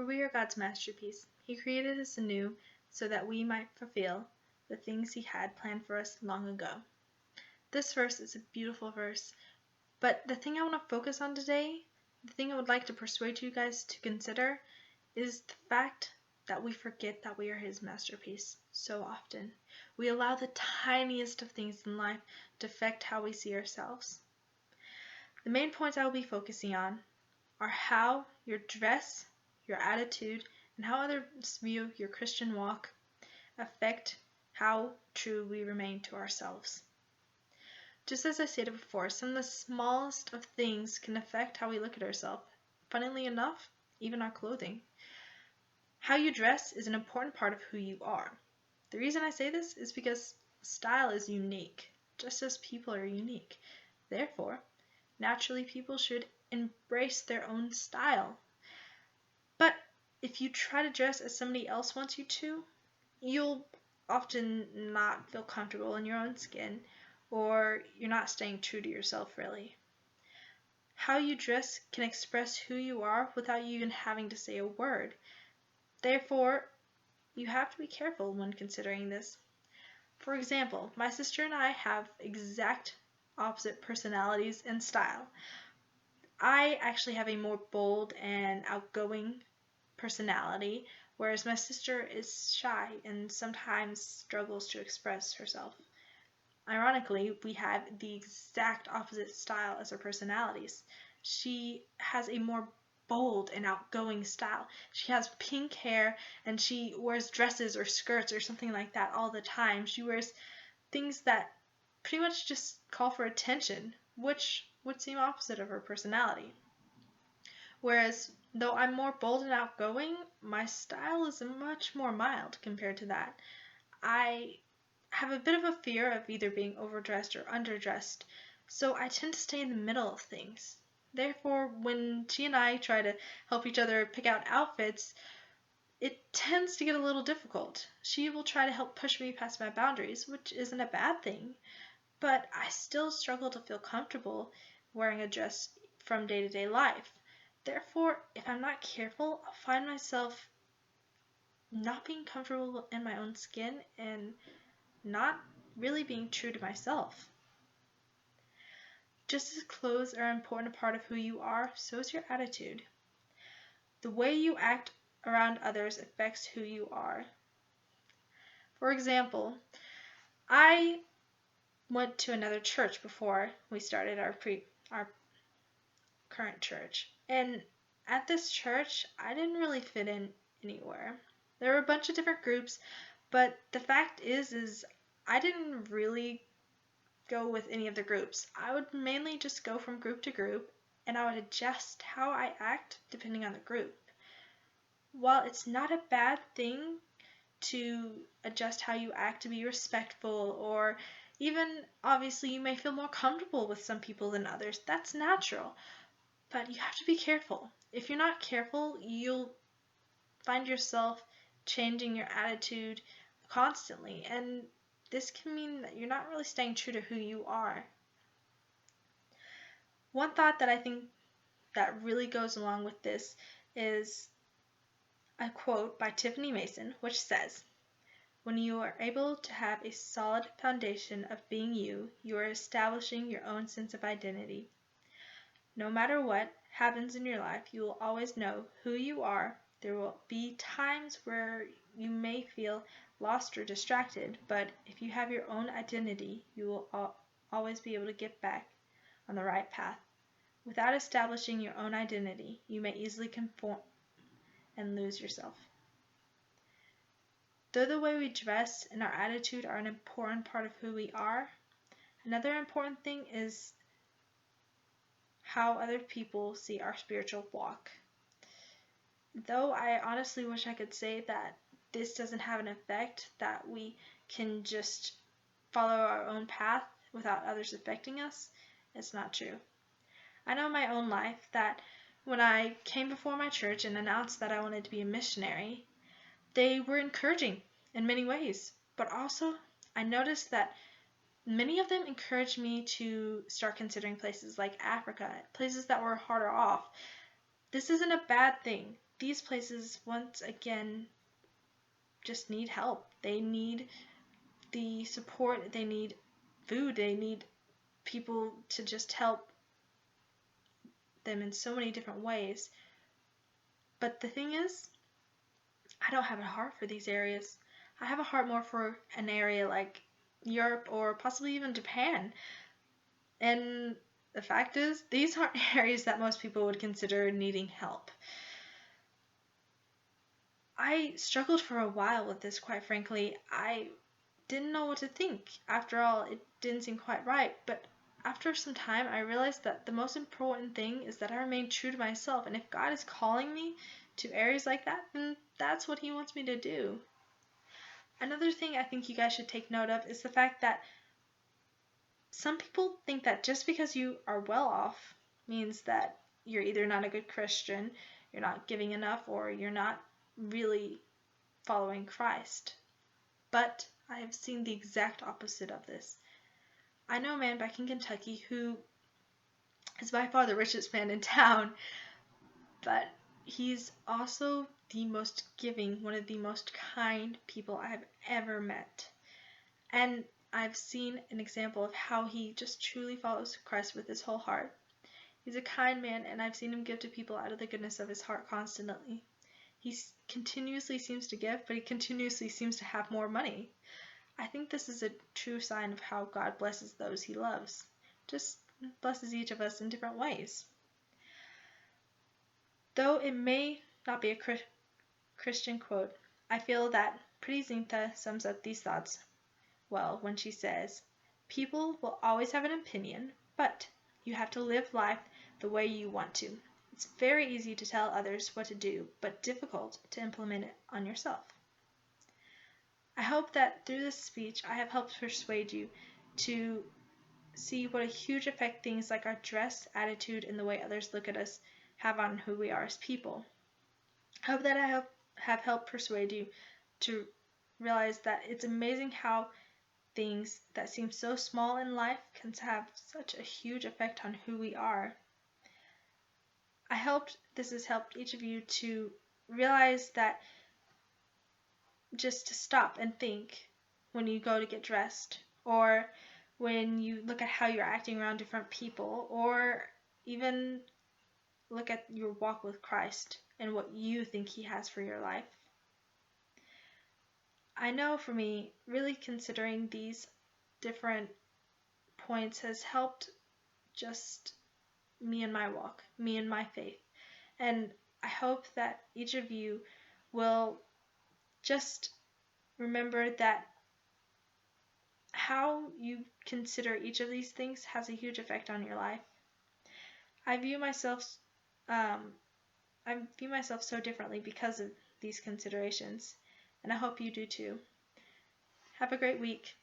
For we are God's masterpiece. He created us anew so that we might fulfill the things He had planned for us long ago. This verse is a beautiful verse, but the thing I want to focus on today, the thing I would like to persuade you guys to consider, is the fact that we forget that we are His masterpiece so often. We allow the tiniest of things in life to affect how we see ourselves. The main points I will be focusing on are how your dress, your attitude, and how others view your Christian walk affect how true we remain to ourselves. Just as I stated before, some of the smallest of things can affect how we look at ourselves. Funnily enough, even our clothing. How you dress is an important part of who you are. The reason I say this is because style is unique, just as people are unique. Therefore, naturally people should embrace their own style. But if you try to dress as somebody else wants you to, you'll often not feel comfortable in your own skin, or you're not staying true to yourself really. How you dress can express who you are without you even having to say a word. Therefore, you have to be careful when considering this. For example, my sister and I have exact opposite personalities and style. I actually have a more bold and outgoing personality, whereas my sister is shy and sometimes struggles to express herself. Ironically, we have the exact opposite style as our personalities. She has a more bold and outgoing style. She has pink hair and she wears dresses or skirts or something like that all the time. She wears things that pretty much just call for attention, which would seem opposite of her personality. Whereas, though I'm more bold and outgoing, my style is much more mild compared to that. I have a bit of a fear of either being overdressed or underdressed, so I tend to stay in the middle of things. Therefore, when she and I try to help each other pick out outfits, it tends to get a little difficult. She will try to help push me past my boundaries, which isn't a bad thing, but I still struggle to feel comfortable wearing a dress from day-to-day life. Therefore, if I'm not careful, I'll find myself not being comfortable in my own skin and not really being true to myself. Just as clothes are an important part of who you are, so is your attitude. The way you act around others affects who you are. For example, I went to another church before we started our current church, and at this church, I didn't really fit in anywhere. There were a bunch of different groups, but the fact is I didn't really go with any of the groups. I would mainly just go from group to group, and I would adjust how I act depending on the group. While it's not a bad thing to adjust how you act to be respectful, or even obviously you may feel more comfortable with some people than others, that's natural. But you have to be careful. If you're not careful, you'll find yourself changing your attitude constantly, and this can mean that you're not really staying true to who you are. One thought that I think that really goes along with this is a quote by Tiffany Mason, which says, "When you are able to have a solid foundation of being you, you are establishing your own sense of identity. No matter what happens in your life, you will always know who you are. There will be times where you may feel lost or distracted, but if you have your own identity, you will always be able to get back on the right path. Without establishing your own identity, you may easily conform and lose yourself." Though the way we dress and our attitude are an important part of who we are, another important thing is how other people see our spiritual walk. Though I honestly wish I could say that this doesn't have an effect, that we can just follow our own path without others affecting us, it's not true. I know in my own life that when I came before my church and announced that I wanted to be a missionary, they were encouraging in many ways, but also I noticed that many of them encouraged me to start considering places like Africa, places that were harder off. This isn't a bad thing. these places, once again, just need help. They need the support, they need food, they need people to just help them in so many different ways. But the thing is, I don't have a heart for these areas. I have a heart more for an area like Europe or possibly even Japan. And the fact is, these aren't areas that most people would consider needing help. I struggled for a while with this, quite frankly. I didn't know what to think. After all, it didn't seem quite right, but after some time, I realized that the most important thing is that I remain true to myself, and if God is calling me to areas like that, then that's what He wants me to do. Another thing I think you guys should take note of is the fact that some people think that just because you are well off means that you're either not a good Christian, you're not giving enough, or you're not really following Christ. But I have seen the exact opposite of this. I know a man back in Kentucky who is by far the richest man in town, but he's also the most giving, one of the most kind people I have ever met. And I've seen an example of how he just truly follows Christ with his whole heart. He's a kind man, and I've seen him give to people out of the goodness of his heart constantly. He continuously seems to give, but he continuously seems to have more money. I think this is a true sign of how God blesses those He loves. Just blesses each of us in different ways. Though it may not be a Christian quote, I feel that Pretty Zinta sums up these thoughts well when she says, "People will always have an opinion, but you have to live life the way you want to. It's very easy to tell others what to do, but difficult to implement it on yourself." I hope that through this speech I have helped persuade you to see what a huge effect things like our dress, attitude, and the way others look at us have on who we are as people. I hope that I have helped persuade you to realize that it's amazing how things that seem so small in life can have such a huge effect on who we are. I hope this has helped each of you to realize that just to stop and think when you go to get dressed, or when you look at how you're acting around different people, or even look at your walk with Christ and what you think He has for your life. I know for me, really considering these different points has helped just me in my walk, me in my faith. And I hope that each of you will just remember that how you consider each of these things has a huge effect on your life. I view myself so differently because of these considerations, and I hope you do too. Have a great week.